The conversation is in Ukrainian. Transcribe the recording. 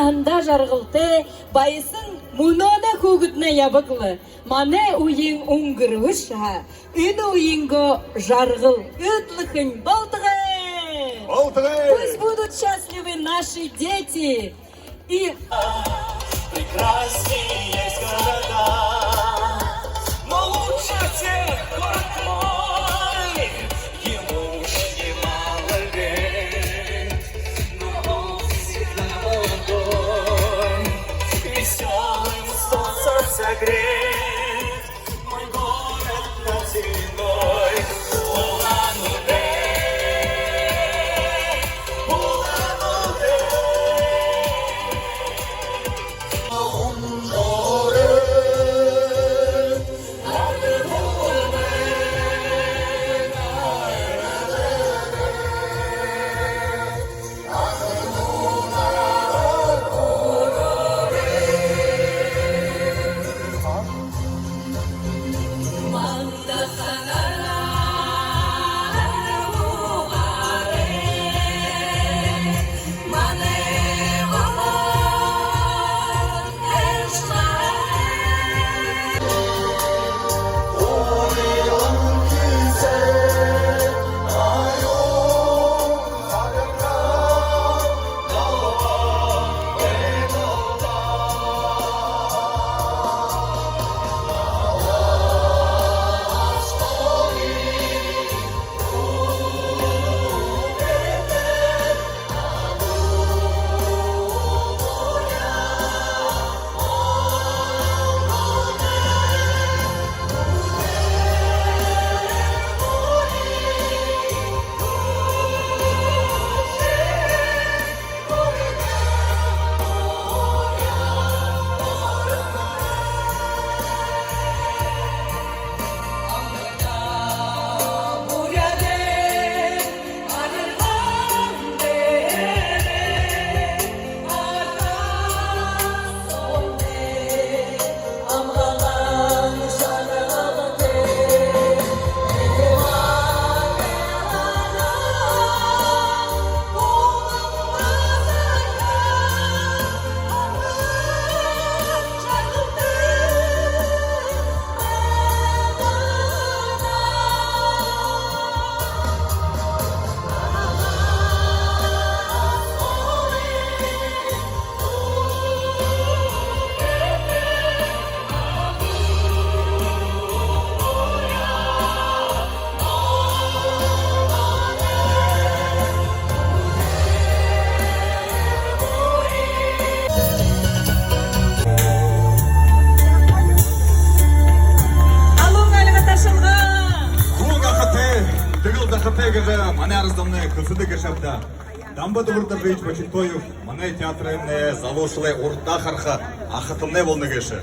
анда жарғылты, байысын мұнада көгітіне ябықлы. Мане уйың ұңғырвыша, үн уйыңго жарғыл, үтліхін болтығы. Пусть будут счастливы наши дети. И прекрасней есть города, но лучше всех город мой. Ему уж немало лет, но он всегда молодой, веселым солнце согреет мой город над земной. Мене арздамне кылсыды кешапта. Дамбады Урдабыч Бачитоев, мене театрын залошылы урта харха, ахытымне волны кеші.